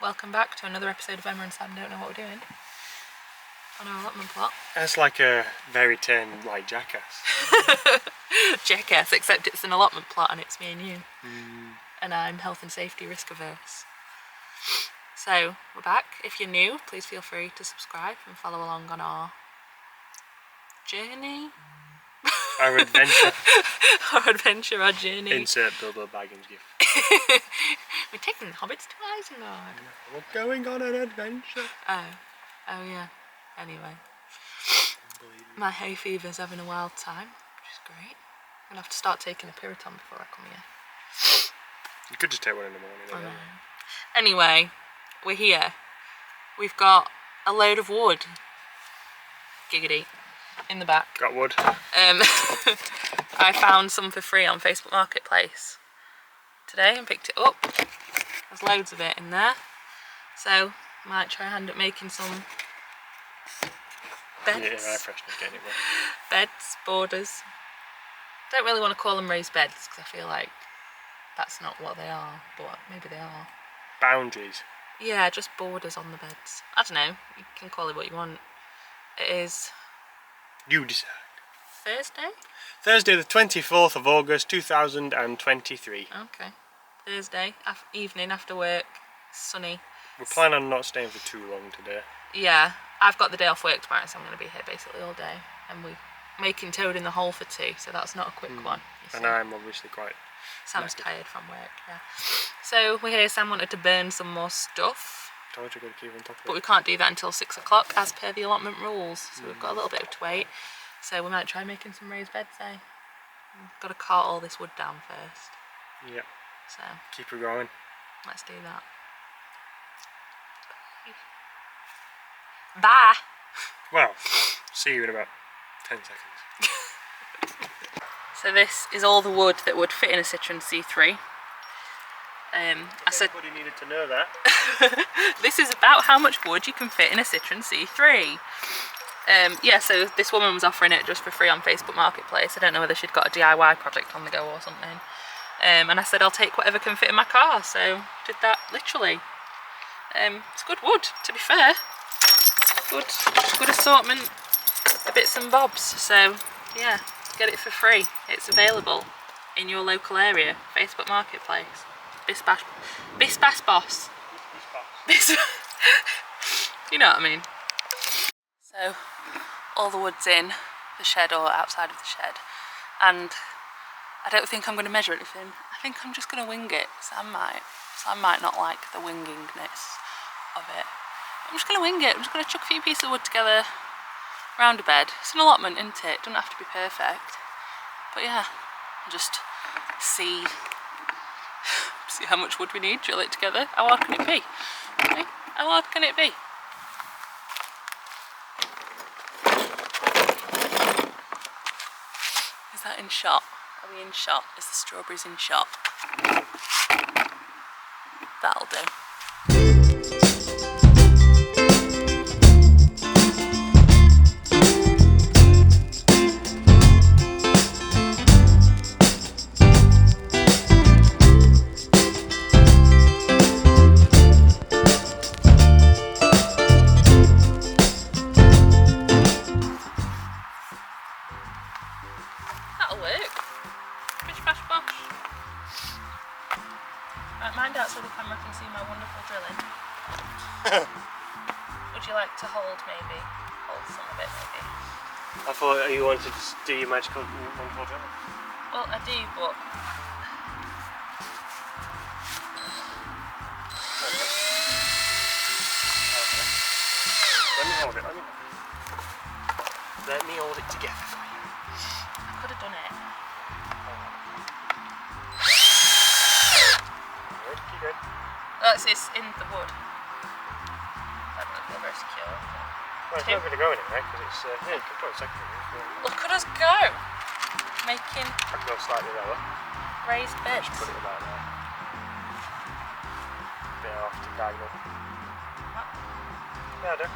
welcome back to another episode of Emma and Sam Don't Know What We're Doing on our allotment plot. That's like a very tame, like Jackass. Jackass, except it's an allotment plot and it's me and you. And I'm health and safety risk averse. So, we're back. If you're new, please feel free to subscribe and follow along on our journey. Our adventure. Our journey. Insert Bilbo Baggins gift. We're taking the hobbits to Isengard. We're going on an adventure. Oh yeah. Anyway. My hay fever's having a wild time, which is great. I'm gonna have to start taking a Piriton before I come here. You could just take one in the morning. I know. Anyway, we're here. We've got a load of wood. Giggity. In the back. Got wood. I found some for free on Facebook Marketplace today and picked it up. There's loads of it in there. So, might try hand at making some beds. Yeah, I freshened getting it. Beds, borders. Don't really want to call them raised beds because I feel like that's not what they are, but maybe they are. Boundaries. Yeah, just borders on the beds. I don't know, you can call it what you want. It is... You decide. Thursday? Thursday the 24th of August 2023. Okay. Thursday, evening after work, sunny. We plan on not staying for too long today. Yeah, I've got the day off work tomorrow, so I'm going to be here basically all day. And we're making toad in the hole for 2, so that's not a quick one. And I'm obviously quite... Sam's tired from work, yeah. So we're here. Sam wanted to burn some more stuff. Told you got to keep on top of it. But we can't do that until 6 o'clock as per the allotment rules. So we've got a little bit to wait. So we might try making some raised beds, eh? We've got to cart all this wood down first. Yep. So keep her going. Let's do that. Bye! Well, see you in about 10 seconds. So this is all the wood that would fit in a Citroen C3. I said everybody needed to know that. this is about how much wood you can fit in a Citroen C3. Yeah, so this woman was offering it just for free on Facebook Marketplace. I don't know whether she'd got a DIY project on the go or something. And I said I'll take whatever can fit in my car, so did that literally. It's good wood, to be fair. Good assortment of bits and bobs. So yeah, get it for free. It's available in your local area. Facebook Marketplace. Bisbash Boss. You know what I mean. So all the wood's in the shed or outside of the shed, and I don't think I'm going to measure anything. I think I'm just going to wing it. Sam might not like the wingingness of it. I'm just going to wing it. I'm just going to chuck a few pieces of wood together round a bed. It's an allotment, isn't it? It doesn't have to be perfect. But yeah, just see how much wood we need, drill it together. How hard can it be? Okay. How hard can it be? Is that in shot? Are we in shot? Is the strawberries in shot? That'll do. That'll work. Bish bash bosh. Right, mind out so the camera can see my wonderful drilling. Would you like to hold maybe? Hold some of it maybe? I thought you wanted to do your magical wonderful drilling. Well, I do, but... Let me hold it. Let me hold it together for you. I could have done it. Good, keep going. That's it's in the wood. That doesn't feel very secure. Well, it's not going to go anywhere because it's... yeah, you can put a second one. Look at us go! Making I can go slightly lower. raised beds. Just put it about there. Bit off to diagonal. Yeah, I do.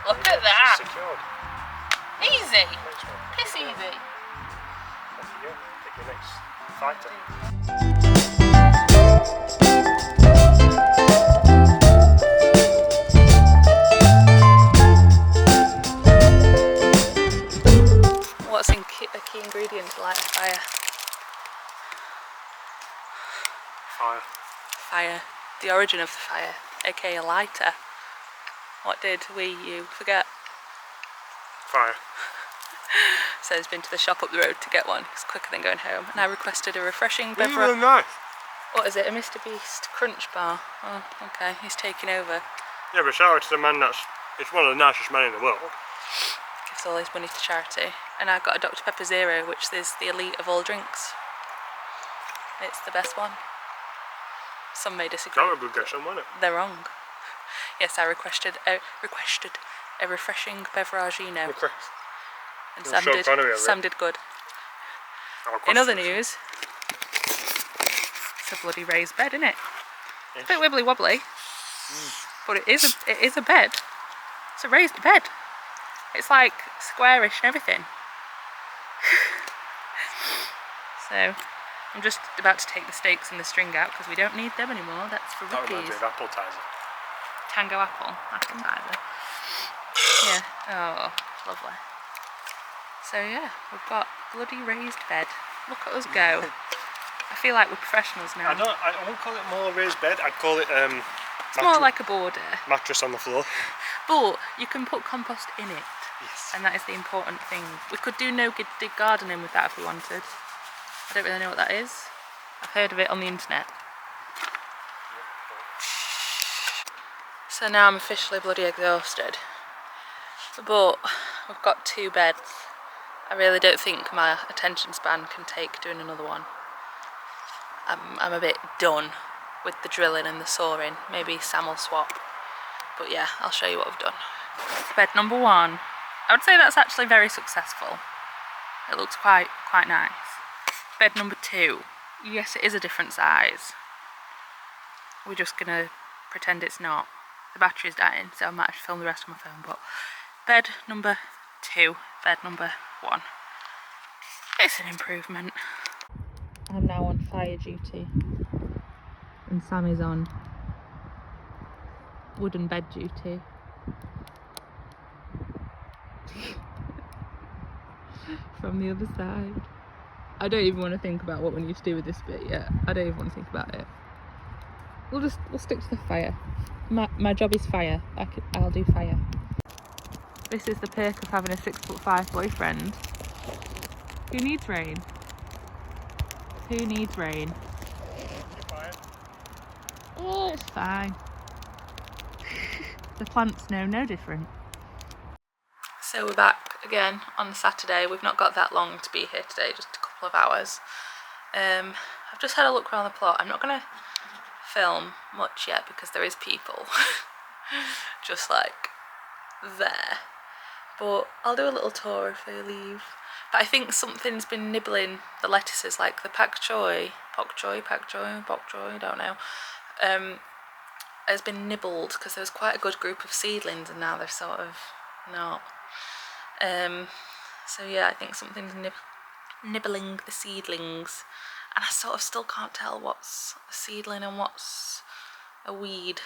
Look at that! Secured. Easy! Piss easy! off you go. Pick your next fighter. What's a key ingredient to light a fire? Fire. Fire. The origin of the fire, aka a lighter. What did you forget? Fire. So he's been to the shop up the road to get one. It's quicker than going home. And I requested a refreshing Really beverage. nice. What is it? A Mr. Beast Crunch Bar. Oh, okay. He's taking over. Yeah, but shout out to the man it's one of the nicest men in the world. Gives all his money to charity. And I got a Dr. Pepper Zero, which is the elite of all drinks. It's the best one. Some may disagree. That would get some, wouldn't it? They're wrong. Yes, I requested a refreshing beveragino. Okay. And You're so funny over it. Sam did good. In other news, it's a bloody raised bed, isn't it? It's a bit wibbly wobbly, but it is a bed. It's a raised bed. It's like squarish and everything. So I'm just about to take the stakes and the string out because we don't need them anymore. That's for That reminds rookies. me of Appletizer. Tango appetizer. Yeah. Oh, lovely. So yeah, we've got bloody raised bed. Look at us go. I feel like we're professionals now. I won't call it more raised bed. I'd call it It's more like a border. mattress on the floor. But you can put compost in it. Yes. And that is the important thing. We could do no dig gardening with that if we wanted. I don't really know what that is. I've heard of it on the internet. So now I'm officially bloody exhausted. But we've got 2 beds. I really don't think my attention span can take doing another one. I'm a bit done with the drilling and the sawing. Maybe Sam will swap. But yeah, I'll show you what I've done. Bed number 1. I would say that's actually very successful. It looks quite nice. Bed number 2. Yes, it is a different size. We're just gonna pretend it's not. The battery's dying, so I might have to film the rest on my phone. But bed number 2, bed number 1. It's an improvement. I'm now on fire duty, and Sam is on wooden bed duty. From the other side. I don't even want to think about what we need to do with this bit yet. I don't even want to think about it. We'll stick to the fire. My job is fire. I'll do fire. This is the perk of having a 6'5" boyfriend. Who needs rain? Who needs rain? Oh, it's fine. The plants know no different. So we're back again on Saturday. We've not got that long to be here today, just a couple of hours. I've just had a look around the plot. I'm not going to film much yet because there is people just like there. But I'll do a little tour if they leave. But I think something's been nibbling the lettuces, like the pak choi, I don't know, has been nibbled because there was quite a good group of seedlings and now they're sort of not. So yeah, I think something's nibbling the seedlings, and I sort of still can't tell what's a seedling and what's a weed.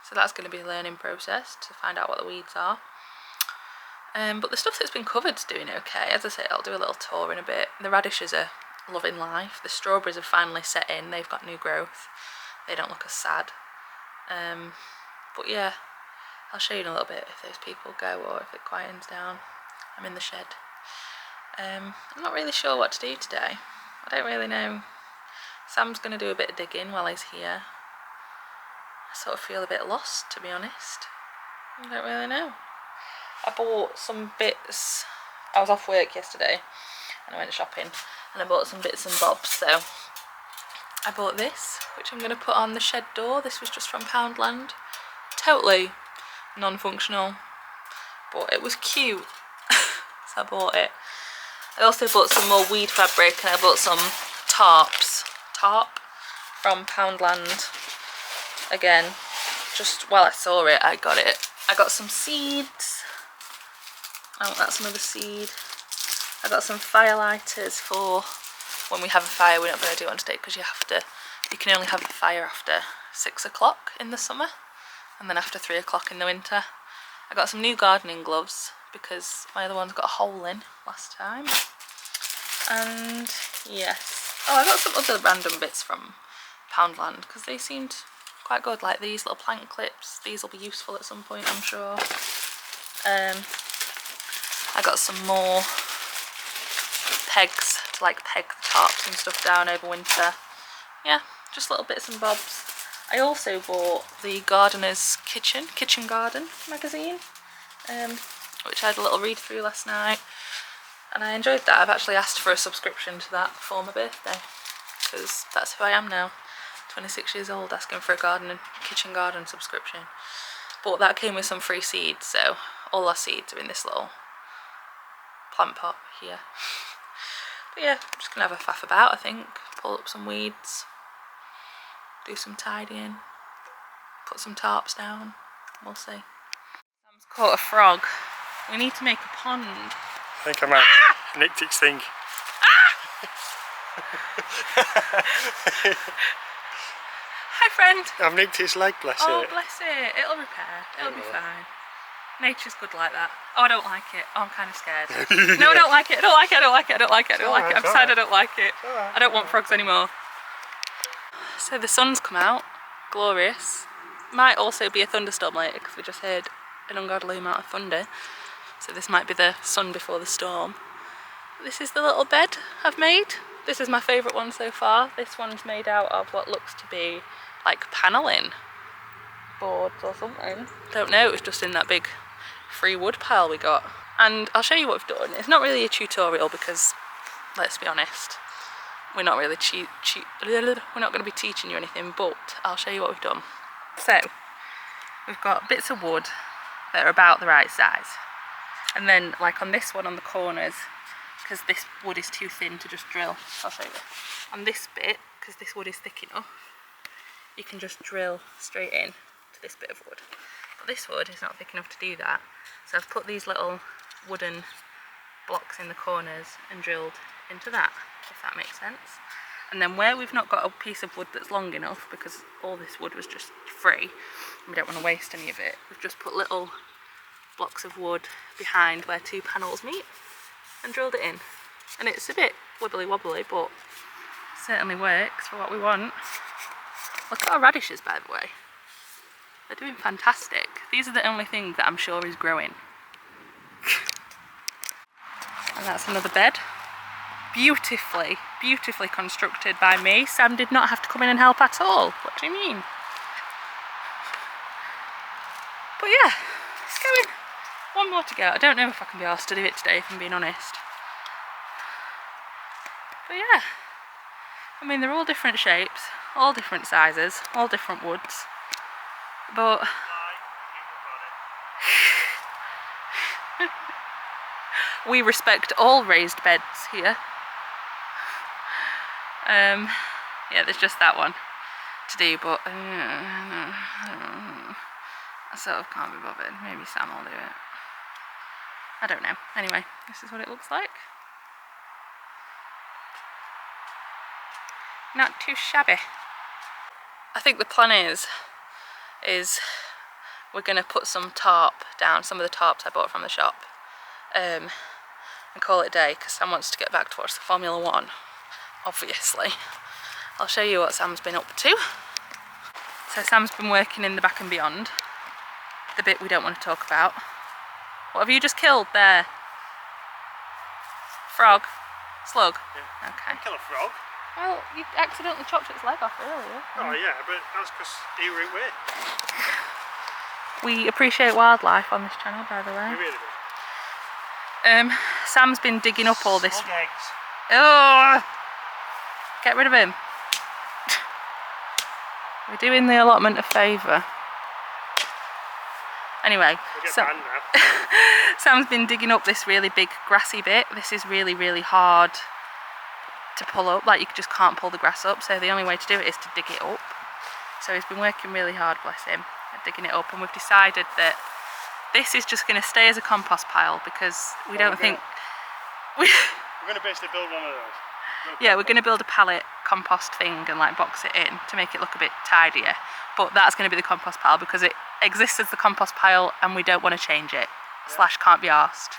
So that's going to be a learning process to find out what the weeds are. But the stuff that's been covered's doing okay. As I say, I'll do a little tour in a bit. The radishes are loving life. The strawberries have finally set in. They've got new growth. They don't look as sad. But yeah, I'll show you in a little bit if those people go or if it quietens down. I'm in the shed. I'm not really sure what to do today. I don't really know. Sam's going to do a bit of digging while he's here. I sort of feel a bit lost, to be honest. I don't really know. I bought some bits. I was off work yesterday and I went shopping and I bought some bits and bobs. So I bought this, which I'm going to put on the shed door. This was just from Poundland. Totally non-functional, but it was cute. So I bought it. I also bought some more weed fabric and I bought some tarp from Poundland. Again, just while I saw it, I got it. I got some seeds. Oh, that's another seed. I got some firelighters for when we have a fire, we're not going to do it on today because you can only have a fire after 6 o'clock in the summer and then after 3 o'clock in the winter. I got some new gardening gloves because my other ones got a hole in last time. And yes, oh, I got some other random bits from Poundland because they seemed quite good, like these little plank clips. These will be useful at some point, I'm sure. I got some more pegs to like peg the tarps and stuff down over winter. Yeah, just little bits and bobs. I also bought the Gardener's Kitchen Garden magazine, which I had a little read through last night, and I enjoyed that. I've actually asked for a subscription to that before my birthday because that's who I am now. 26 years old, asking for a kitchen garden subscription. But that came with some free seeds, so all our seeds are in this little plant pot here. But yeah, I'm just gonna have a faff about, I think. Pull up some weeds, do some tidying, put some tarps down, we'll see. Sam's caught a frog. We need to make a pond. I think I might have nicked its thing. Hi friend. I've nicked its leg, bless it. Oh bless it, it'll repair, it'll be fine. Nature's good like that. Oh, I don't like it. Oh, I'm kind of scared. No, I don't like it. I don't like it. I don't like it. I don't like it. I don't like it. I've decided I don't like it. I don't want frogs anymore. So the sun's come out. Glorious. Might also be a thunderstorm later because we just heard an ungodly amount of thunder. So this might be the sun before the storm. This is the little bed I've made. This is my favourite one so far. This one's made out of what looks to be like panelling boards or something. Don't know, it was just in that big free wood pile we got. And I'll show you what we've done. It's not really a tutorial because, let's be honest, we're not really we're not going to be teaching you anything, but I'll show you what we've done. So, we've got bits of wood that are about the right size. And then, like on this one on the corners, because this wood is too thin to just drill, I'll show you. On this bit, because this wood is thick enough, you can just drill straight in to this bit of wood. But this wood is not thick enough to do that, so I've put these little wooden blocks in the corners and drilled into that, if that makes sense. And then where we've not got a piece of wood that's long enough, because all this wood was just free, and we don't want to waste any of it, we've just put little blocks of wood behind where two panels meet and drilled it in. And it's a bit wibbly wobbly, but it certainly works for what we want. Look at our radishes, by the way. They're doing fantastic. These are the only thing that I'm sure is growing. And that's another bed. Beautifully, beautifully constructed by me. Sam did not have to come in and help at all. What do you mean? But yeah, it's going. One more to go. I don't know if I can be asked to do it today, if I'm being honest. But yeah, I mean, they're all different shapes, all different sizes, all different woods. But we respect all raised beds here. Yeah, there's just that one to do, but I sort of can't be bothered. Maybe Sam will do it. I don't know. Anyway, this is what it looks like. Not too shabby. I think the plan is we're going to put some tarp down, some of the tarps I bought from the shop, and call it a day, because Sam wants to get back to watch the Formula 1, obviously. I'll show you what Sam's been up to. So Sam's been working in the back and beyond, the bit we don't want to talk about. What have you just killed there? Frog? Slug? Yeah. Okay. Kill a frog. Well, you accidentally chopped its leg off earlier. Oh yeah, but that's because he were away. We appreciate wildlife on this channel, by the way. We really do. Sam's been digging up all this. Slug eggs. Oh! Get rid of him. We're doing the allotment a favour. Anyway, Sam's been digging up this really big grassy bit. This is really, really hard to pull up. Like, you just can't pull the grass up, so the only way to do it is to dig it up. So he's been working really hard, bless him, at digging it up, and we've decided that this is just going to stay as a compost pile because we don't think... We're going to basically build one of those. Yeah, we're going to build a pallet compost thing and like box it in to make it look a bit tidier. But that's going to be the compost pile because it exists as the compost pile and we don't want to change it. Yeah. / can't be arsed.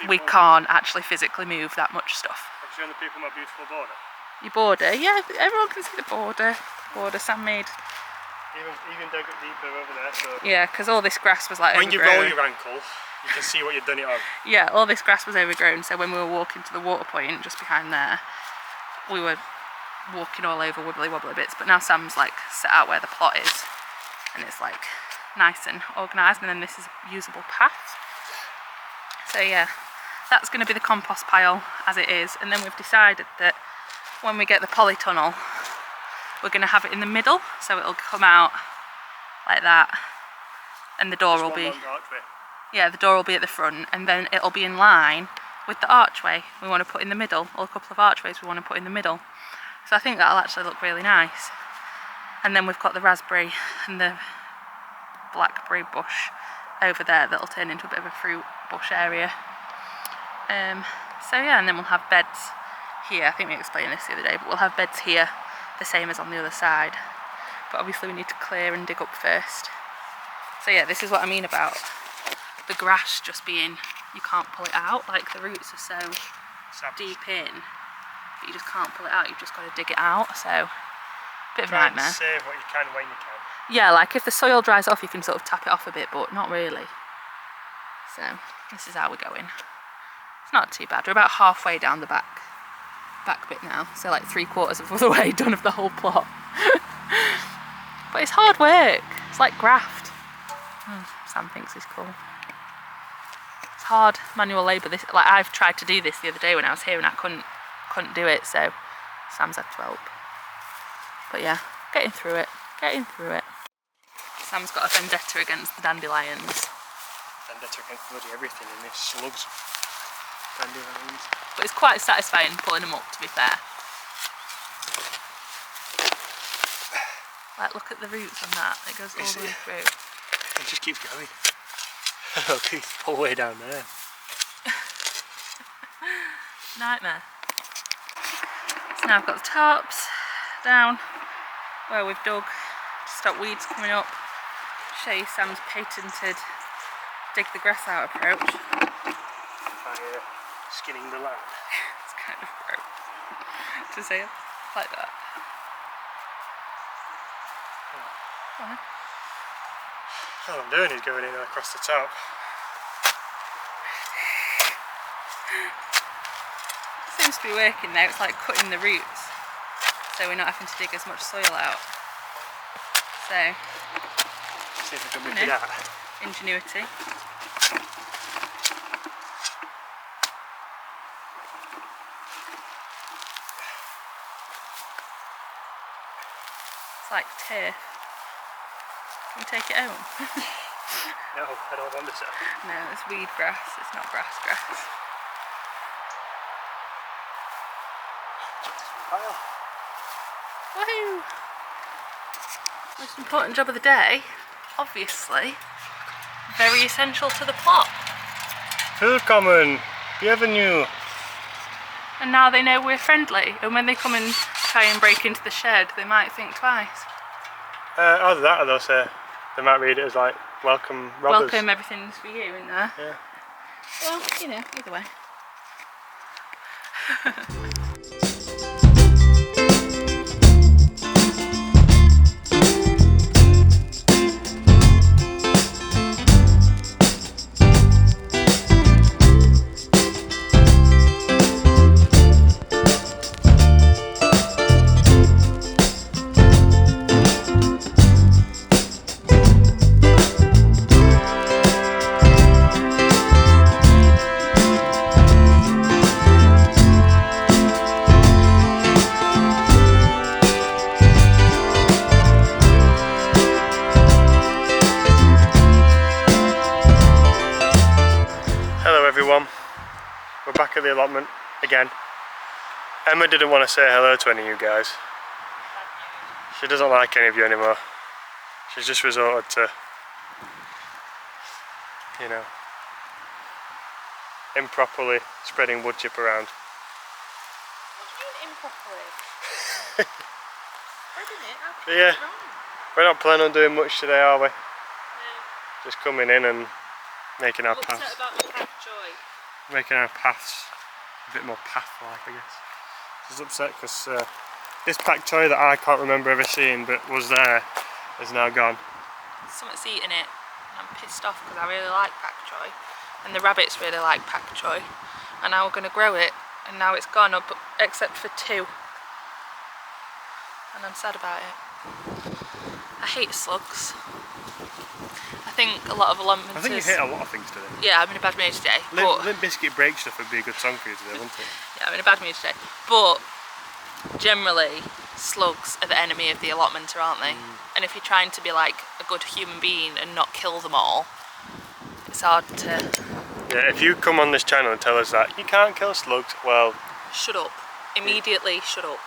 / we can't actually physically move that much stuff. Have you shown the people my beautiful border? Your border? Yeah, everyone can see the border. Sam made. Even dug it deeper over there. So yeah, because all this grass was like when overgrown. you roll your ankle, you can see what you've done it on. Yeah, all this grass was overgrown, so when we were walking to the water point just behind there, we were walking all over wibbly wobbly bits, but now Sam's like set out where the plot is and it's like nice and organised, and then this is a usable path. So yeah, that's going to be the compost pile as it is, and then we've decided that when we get the polytunnel we're going to have it in the middle, so it'll come out like that and the door will be, yeah, the door will be at the front and then it'll be in line with the archway we want to put in the middle, or a couple of archways we want to put in the middle. So I think that'll actually look really nice. And then we've got the raspberry and the blackberry bush over there that'll turn into a bit of a fruit bush area. So yeah, and then we'll have beds here. I think we explained this the other day, but we'll have beds here the same as on the other side. But obviously we need to clear and dig up first. So yeah, this is what I mean about the grass just being, you can't pull it out, like the roots are so deep in that you just can't pull it out, you've just got to dig it out, so bit of a nightmare. Save what you can when you can. Yeah, like if the soil dries off you can sort of tap it off a bit, but not really. So this is how we're going. It's not too bad, we're about halfway down the back bit now, so like 3/4 of the way done of the whole plot. But it's hard work, it's like graft. Sam thinks it's cool. It's hard manual labour. This, like I've tried to do this the other day when I was here and I couldn't do it, so Sam's had to help. But yeah, getting through it. Sam's got a vendetta against the dandelions. Vendetta against bloody everything in this, slugs, dandelions. But it's quite satisfying pulling them up, to be fair. Like, look at the roots on that, it goes all the way through. It just keeps going. Okay, all the way down there. Nightmare. So now I've got the tarps down where we've dug to stop weeds coming up. Show you Sam's patented dig the grass out approach. By skinning the land. It's kind of gross to say it like that. All I'm doing is going in across the top. It seems to be working now, it's like cutting the roots, so we're not having to dig as much soil out. So, see if I can whip it out. Ingenuity. It's like turf. Can we take it home? No, I don't want this. No, it's weed grass, it's not grass. Woohoo! Most important job of the day, obviously, very essential to the plot. Willkommen, bienvenue. And now they know we're friendly, and when they come and try and break into the shed, they might think twice. Either that or they'll say, they might read it as like, welcome robbers. Welcome, everything's for you, isn't there? Yeah. Well, you know, either way. We're back at the allotment again. Emma didn't want to say hello to any of you guys. She doesn't like any of you anymore. She's just resorted to, you know, improperly spreading wood chip around. What do you mean improperly? Spreading it? How But yeah, we're not planning on doing much today, are we? No. Just coming in and making our Upset paths. about the pack joy. Making our paths a bit more path-like, I guess. She's upset because this pak choy that I can't remember ever seeing but was there is now gone. Something's eating it, and I'm pissed off because I really like pak choy, and the rabbits really like pak choy, and now we're going to grow it, and now it's gone up except for 2, and I'm sad about it. I hate slugs. I think a lot of allotments. I think you hit a lot of things today. Yeah, I'm in a bad mood today. Limp Biscuit break stuff would be a good song for you today, wouldn't it? Yeah, I'm in a bad mood today. But generally, slugs are the enemy of the allotment, aren't they? And if you're trying to be like a good human being and not kill them all, it's hard to... Yeah, if you come on this channel and tell us that you can't kill slugs, well... Shut up. Immediately shut up.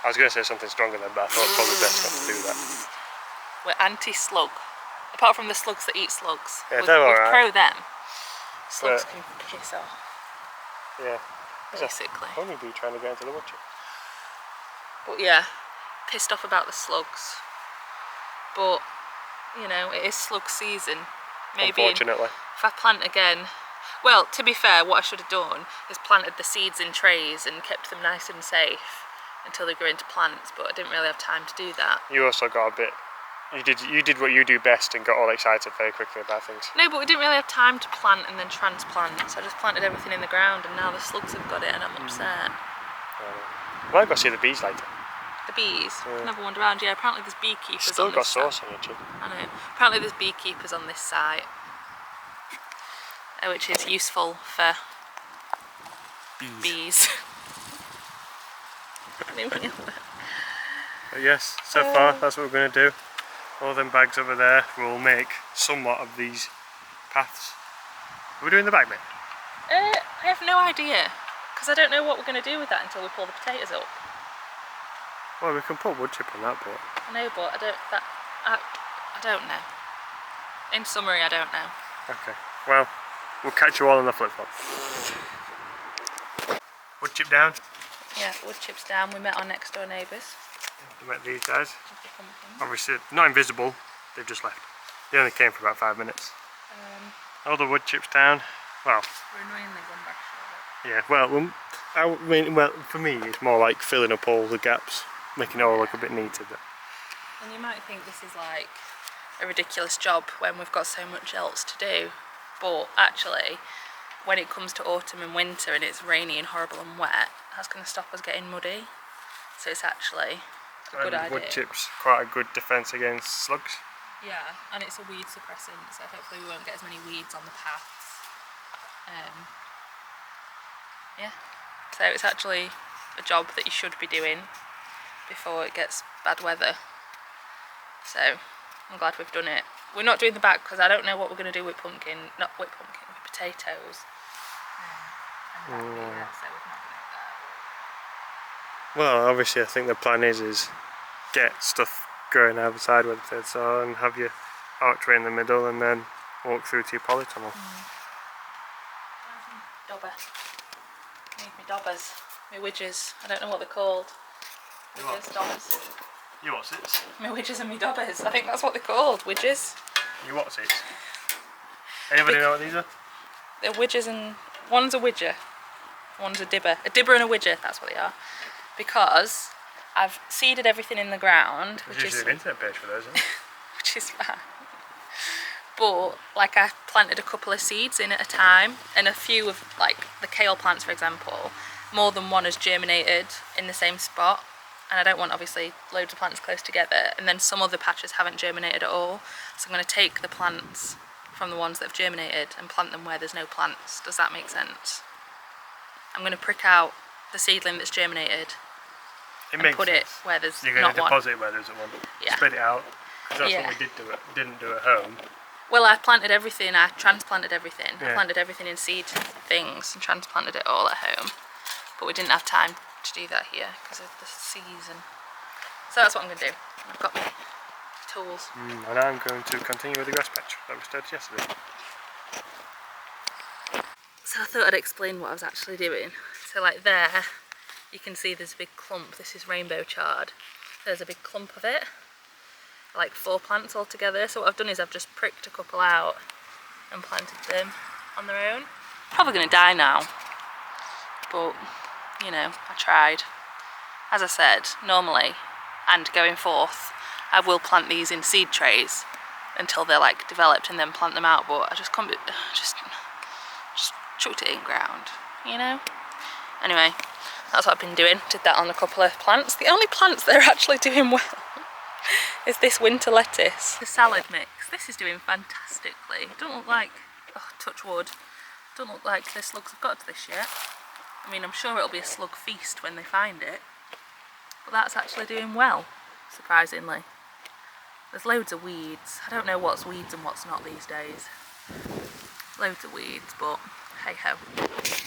I was going to say something stronger than that, but I thought probably best not to do that. We're anti-slug. Apart from the slugs that eat slugs. Yeah, they're alright. We're pro them. Slugs But- can piss off, Yeah. basically. Honeybee trying to get into the wood chip. But yeah, pissed off about the slugs. But, you know, it is slug season. Maybe Unfortunately. if I plant again... Well, to be fair, what I should have done is planted the seeds in trays and kept them nice and safe until they grew into plants, but I didn't really have time to do that. You also got a bit... You did what you do best and got all excited very quickly about things. No, but we didn't really have time to plant and then transplant, so I just planted everything in the ground and now the slugs have got it and I'm upset. Well, I've got to see the bees later. The bees, Yeah. never wander around. Yeah, apparently there's beekeepers Still on got this sauce site. on your cheek. I know. Apparently there's beekeepers on this site, which is useful for bees. But yes, so far that's what we're going to do. All them bags over there will make somewhat of these paths. Are we doing the bag bit? I have no idea, because I don't know what we're going to do with that until we pull the potatoes up. Well, we can put wood chip on that bit. I know, but I don't know. In summary, I don't know. Okay, well, we'll catch you all on the flip-flop. Wood chip down. Yeah, wood chips down. We met our next door neighbours. We met these guys. Obviously, not invisible, they've just left. They only came for about 5 minutes. All the wood chips down. Well, We're annoyingly gone back short. yeah, well, well, for me, it's more like filling up all the gaps, making it all look a bit neater. But And you might think this is like a ridiculous job when we've got so much else to do, but actually when it comes to autumn and winter and it's rainy and horrible and wet, that's going to stop us getting muddy, so it's actually a good idea. wood chips, quite a good defence against slugs. Yeah, and it's a weed suppressant, so hopefully we won't get as many weeds on the paths. Yeah, so it's actually a job that you should be doing before it gets bad weather. So I'm glad we've done it. We're not doing the back because I don't know what we're going to do with with potatoes. So we've not done that. Well, obviously, I think the plan is get stuff growing outside where the potatoes are and have your archway in the middle and then walk through to your polytunnel. Dobber. Need me dobbers. My widgers. I don't know what they're called. Widgers, dobbers. You what's it? My widgers and my dobbers. I think that's what they're called. Widgers. You what's it? Anybody know what these are? They're widgers and... One's a widger. One's a dibber. A dibber and a widger, that's what they are. Because I've seeded everything in the ground, There's usually an internet page for those, isn't there? which is fine. But like I planted a couple of seeds in at a time, and a few of like the kale plants, for example, more than one has germinated in the same spot, and I don't want obviously loads of plants close together, and then some other patches haven't germinated at all, so I'm going to take the plants from the ones that have germinated and plant them where there's no plants. Does that make sense? I'm going to prick out the seedling that's germinated and put it where there's You're going not to one. deposit it where there's one. Yeah. Spread it out, because that's Yeah. what we didn't do at home. Well, I planted everything, I transplanted everything. Yeah. I planted everything in seed things and transplanted it all at home. But we didn't have time to do that here because of the season. So that's what I'm going to do. I've got my tools. And I'm going to continue with the grass patch that we started yesterday. So So I thought I'd explain what I was actually doing. So like there, you can see there's a big clump. This is rainbow chard. There's a big clump of it, like 4 plants all together. So what I've done is I've just pricked a couple out and planted them on their own. Probably gonna die now, but you know, I tried. As I said, normally, and going forth, I will plant these in seed trays until they're like developed and then plant them out, but I just can't be, just chucked it in ground, you know? Anyway, that's what I've been doing. Did that on a couple of plants. The only plants that are actually doing well is this winter lettuce. The salad mix. This is doing fantastically. Don't look like, oh, touch wood, don't look like the slugs have got to this yet. I mean, I'm sure it'll be a slug feast when they find it, but that's actually doing well, surprisingly. There's loads of weeds. I don't know what's weeds and what's not these days. Loads of weeds, but hey ho.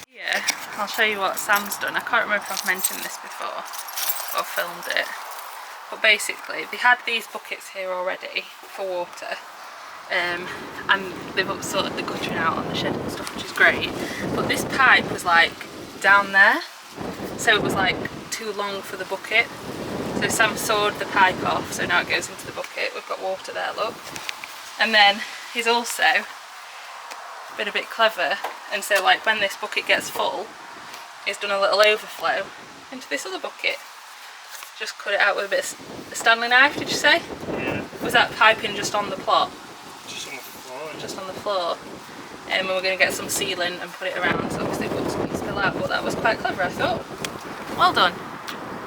Here, I'll show you what Sam's done. I can't remember if I've mentioned this before or filmed it. But basically, they had these buckets here already for water. And they've sorted the guttering out on the shed and stuff, which is great. But this pipe was like down there. So it was like too long for the bucket. So Sam sawed the pipe off, so now it goes into the bucket. We've got water there, look. And then he's also been a bit clever, and so like when this bucket gets full, he's done a little overflow into this other bucket. Just cut it out with a bit of a Stanley knife, did you say? Yeah. Was that piping just on the plot? Just on the floor. Just on the floor. And we were going to get some sealant and put it around, so obviously books wouldn't spill out, but that was quite clever, I thought. Well done.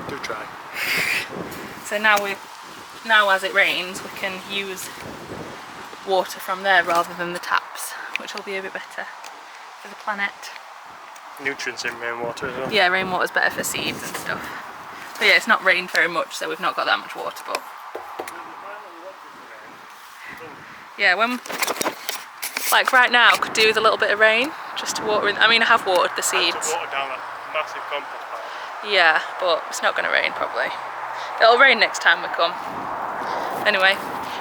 Do try. So now as it rains, we can use water from there rather than the taps, which will be a bit better for the planet. Nutrients in rainwater as well. Yeah, rainwater's better for seeds and stuff. But yeah, it's not rained very much, so we've not got that much water, but yeah, when like right now, could do with a little bit of rain just to water in. I mean, I have watered the seeds. To water down that massive compost pile. Yeah, but it's not going to rain probably. It'll rain next time we come. Anyway,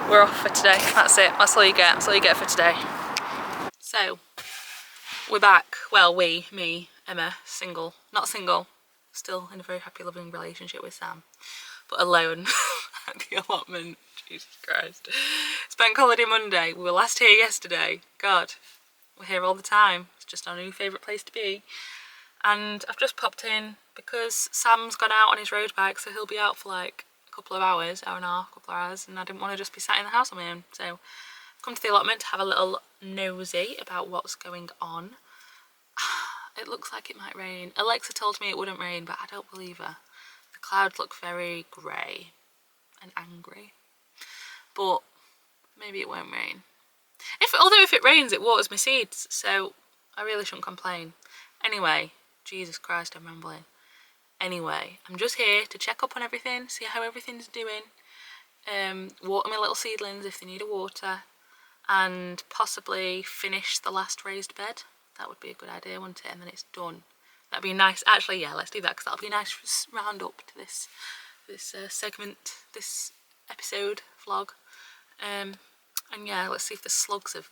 we're off for today. That's it. That's all you get. That's all you get for today. So, we're back. Well, me, Emma, single. Not single. Still in a very happy, loving relationship with Sam. But alone at the allotment. Jesus Christ. It's Bank Holiday Monday. We were last here yesterday. God, we're here all the time. It's just our new favourite place to be. And I've just popped in because Sam's gone out on his road bike, so he'll be out for like a couple of hours, hour and a half, couple of hours, and I didn't want to just be sat in the house on my own. So I've come to the allotment to have a little nosy about what's going on. It looks like it might rain. Alexa told me it wouldn't rain, but I don't believe her. The clouds look very grey and angry. But maybe it won't rain. Although if it rains, it waters my seeds, so I really shouldn't complain. Anyway, Jesus Christ, I'm rambling. Anyway, I'm just here to check up on everything, see how everything's doing, water my little seedlings if they need a water, and possibly finish the last raised bed. That would be a good idea, wouldn't it? And then it's done. That'd be nice. Actually, yeah, let's do that because that'll be a nice round up to this segment, this episode vlog. And yeah, let's see if the slugs have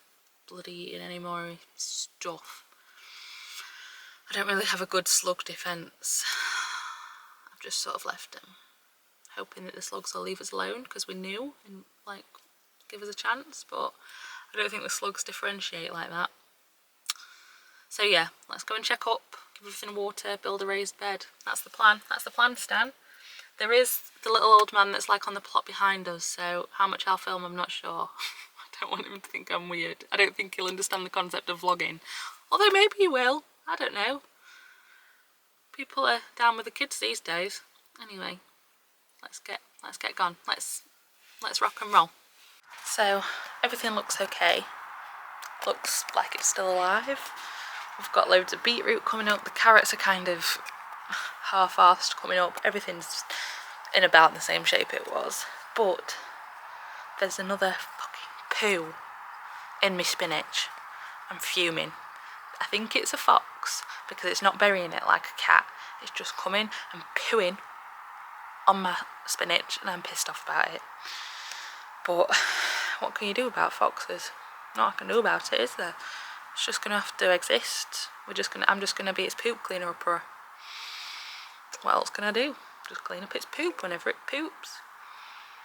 bloody eaten any more stuff. I don't really have a good slug defence. I've just sort of left them, hoping that the slugs will leave us alone because we're new and like give us a chance, but I don't think the slugs differentiate like that. So yeah, let's go and check up, give everything water, build a raised bed. That's the plan. That's the plan, Stan. There is the little old man that's like on the plot behind us, so how much I'll film I'm not sure. I don't want him to think I'm weird. I don't think he'll understand the concept of vlogging. Although maybe he will. I don't know. People are down with the kids these days. Anyway, let's get gone. Let's rock and roll. So everything looks okay. Looks like it's still alive. We've got loads of beetroot coming up. The carrots are kind of half-assed coming up. Everything's in about the same shape it was. But there's another fucking poo in my spinach. I'm fuming. I think it's a fox because it's not burying it like a cat. It's just coming and pooing on my spinach and I'm pissed off about it. But what can you do about foxes? Not I can do about it, is there? It's just gonna have to exist. I'm just gonna be its poop cleaner upper. What else can I do? Just clean up its poop whenever it poops.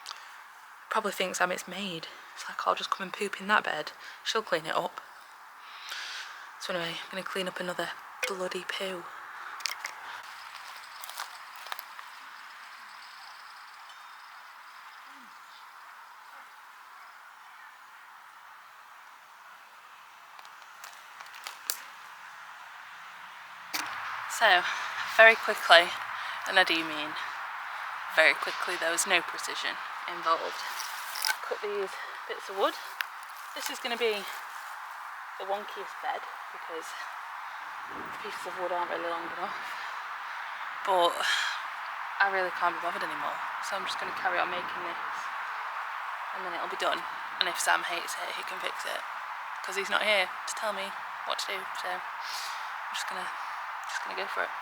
It probably thinks I'm its maid. It's like, I'll just come and poop in that bed. She'll clean it up. So anyway, I'm gonna clean up another bloody poo. So, very quickly, and I do mean very quickly, there was no precision involved. Cut these bits of wood. This is going to be the wonkiest bed because the pieces of wood aren't really long enough. But I really can't be bothered anymore, so I'm just going to carry on making this, and then it'll be done. And if Sam hates it, he can fix it, because he's not here to tell me what to do. So I'm just gonna go for it.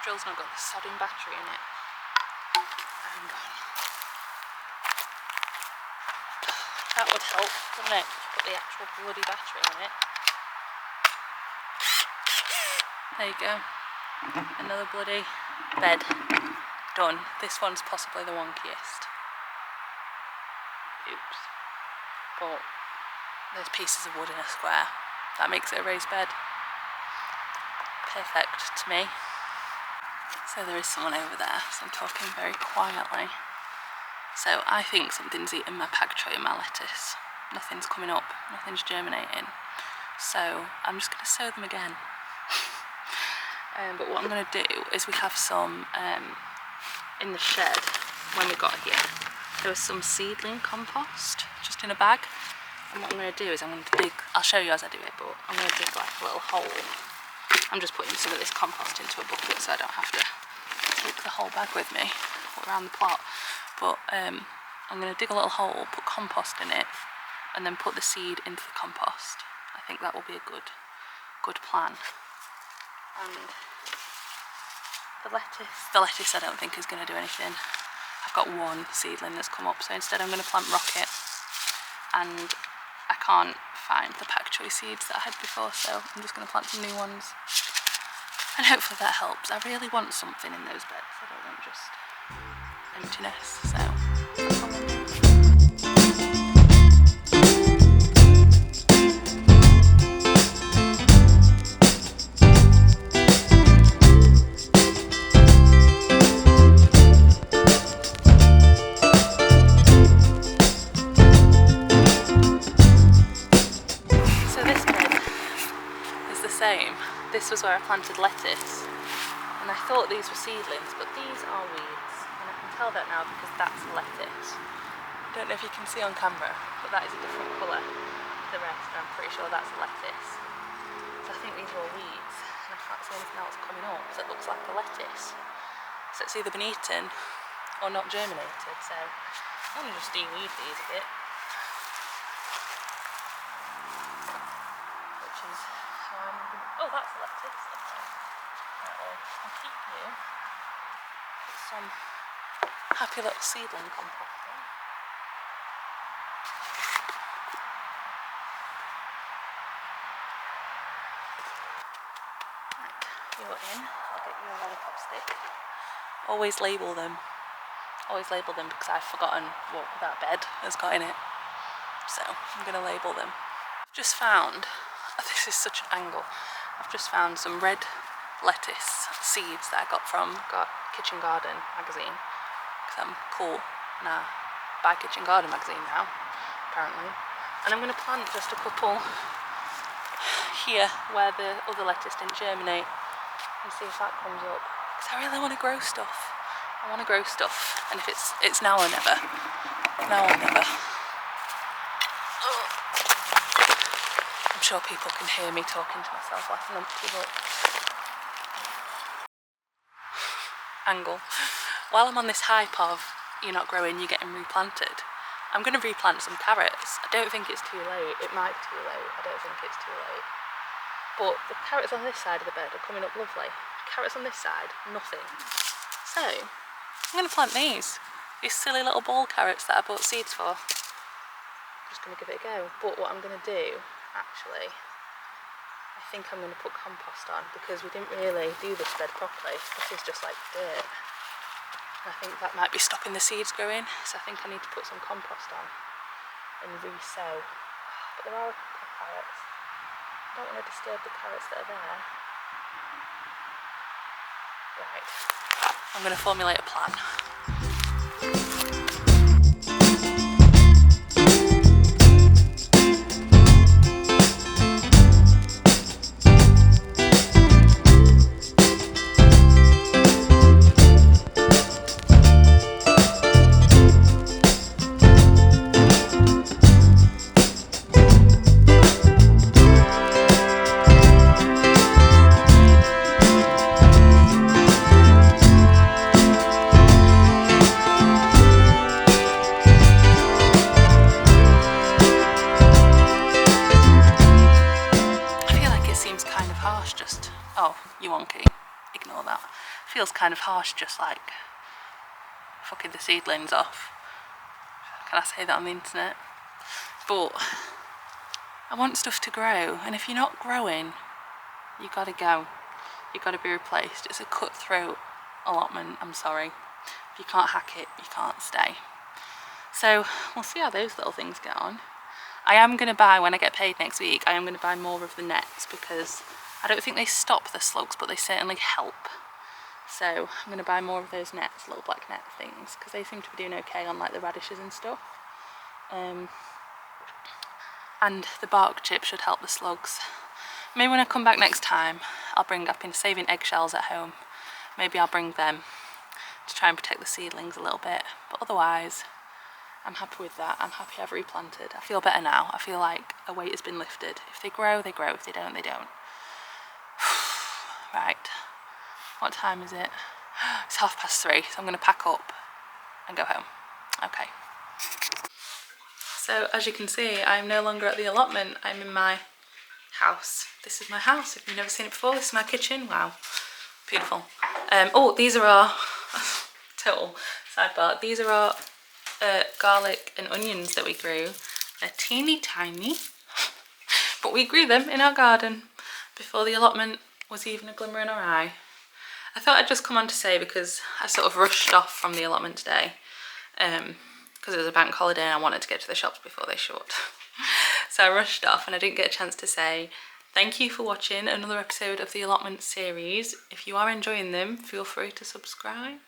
Drill's not got the sodding battery in it. Hang on. That would help, wouldn't it? Put the actual bloody battery on it. There you go. Another bloody bed. Done. This one's possibly the wonkiest. Oops. But there's pieces of wood in a square. That makes it a raised bed. Perfect to me. So there is someone over there, so I'm talking very quietly. So I think something's eaten my pag tray and my lettuce. Nothing's coming up, nothing's germinating. So I'm just going to sow them again. But what I'm going to do is, we have some in the shed when we got here. There was some seedling compost just in a bag. And what I'm going to do is I'm going to dig, I'll show you as I do it, but I'm going to dig like a little hole. I'm just putting some of this compost into a bucket so I don't have to take the whole bag with me around the plot. But I'm going to dig a little hole, put compost in it, and then put the seed into the compost. I think that will be a good plan. And the lettuce I don't think is going to do anything. I've got one seedling that's come up, so instead I'm going to plant rocket. And I can't find the pak choi seeds that I had before, so I'm just going to plant some new ones. And hopefully that helps. I really want something in those beds. I don't want just emptiness, so that's all I'm doing. This was where I planted lettuce, and I thought these were seedlings, but these are weeds, and I can tell that now because that's lettuce. I don't know if you can see on camera, but that is a different colour to the rest, and I'm pretty sure that's lettuce. So I think these are all weeds, and I can't see anything else coming up that looks like a lettuce. So it's either been eaten or not germinated, so I'm going to just de-weed these a bit. Which is how I'm going to... Oh, that's lettuce. Okay. I'll keep you. Put some happy little seedling compost in. Right, you're in. I'll get you a lollipop stick. Always label them. Always label them because I've forgotten what that bed has got in it. So I'm going to label them. I've just found, this is such an angle, I've just found some red lettuce seeds that I got from Kitchen Garden magazine, because I'm cool and I buy Kitchen Garden magazine now, apparently. And I'm going to plant just a couple here where the other lettuce didn't germinate and see if that comes up, because I really want to grow stuff. I want to grow stuff, and if it's now or never. Now or never. I'm sure people can hear me talking to myself like an umpty book. Angle. While I'm on this hype of you're not growing, you're getting replanted, I'm going to replant some carrots. I don't think it's too late. It might be too late. I don't think it's too late. But the carrots on this side of the bed are coming up lovely. Carrots on this side, nothing. So I'm going to plant these. these silly little ball carrots that I bought seeds for. I'm just going to give it a go. But what I'm going to do, actually, I think I'm going to put compost on, because we didn't really do this bed properly. This is just like dirt. I think that might be stopping the seeds growing, so I think I need to put some compost on and re-sow. But there are a couple of carrots. I don't want to disturb the carrots that are there. Right, I'm going to formulate a plan. Ignore that. Feels kind of harsh, just like fucking the seedlings off. Can I say that on the internet? But I want stuff to grow, and if you're not growing, you gotta go. You gotta be replaced. It's a cutthroat allotment, I'm sorry. If you can't hack it, you can't stay. So we'll see how those little things get on. I am going to buy, when I get paid next week, I am going to buy more of the nets, because I don't think they stop the slugs, but they certainly help. So I'm going to buy more of those nets, little black net things, because they seem to be doing okay on like the radishes and stuff. And the bark chip should help the slugs. Maybe when I come back next time, I've been saving eggshells at home. Maybe I'll bring them to try and protect the seedlings a little bit. But otherwise, I'm happy with that. I'm happy I've replanted. I feel better now. I feel like a weight has been lifted. If they grow, they grow. If they don't, they don't. Right. What time is it? It's 3:30, so I'm going to pack up and go home. Okay. So as you can see, I'm no longer at the allotment. I'm in my house. This is my house. If you've never seen it before, this is my kitchen. Wow. Beautiful. Oh, these are our total sidebar. These are our garlic and onions that we grew. They're teeny tiny, but we grew them in our garden before the allotment was even a glimmer in our eye. I thought I'd just come on to say, because I sort of rushed off from the allotment today, because it was a bank holiday and I wanted to get to the shops before they shut. So I rushed off and I didn't get a chance to say thank you for watching another episode of the allotment series. If you are enjoying them, feel free to subscribe.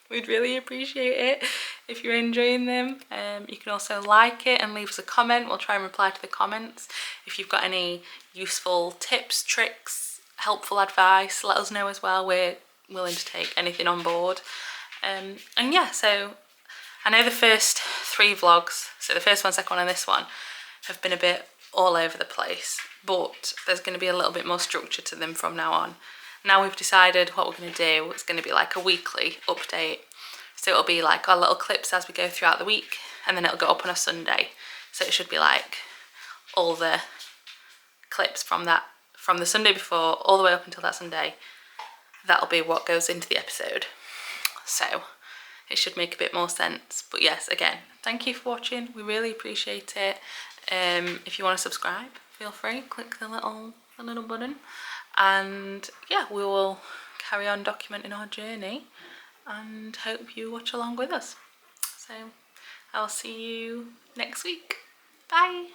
We'd really appreciate it if you're enjoying them. You can also like it and leave us a comment. We'll try and reply to the comments. If you've got any useful tips, tricks, helpful advice, let us know as well. We're willing to take anything on board. And yeah, so I know the first 3 vlogs, so the first one, second one and this one, have been a bit all over the place, but there's going to be a little bit more structure to them from now on. Now we've decided what we're going to do. It's going to be like a weekly update. So it'll be like our little clips as we go throughout the week, and then it'll go up on a Sunday. So it should be like all the clips from the Sunday before all the way up until that Sunday. That'll be what goes into the episode. So it should make a bit more sense. But yes, again, thank you for watching. We really appreciate it. If you want to subscribe, feel free, click the little button. And yeah, we will carry on documenting our journey and hope you watch along with us. So I'll see you next week. Bye.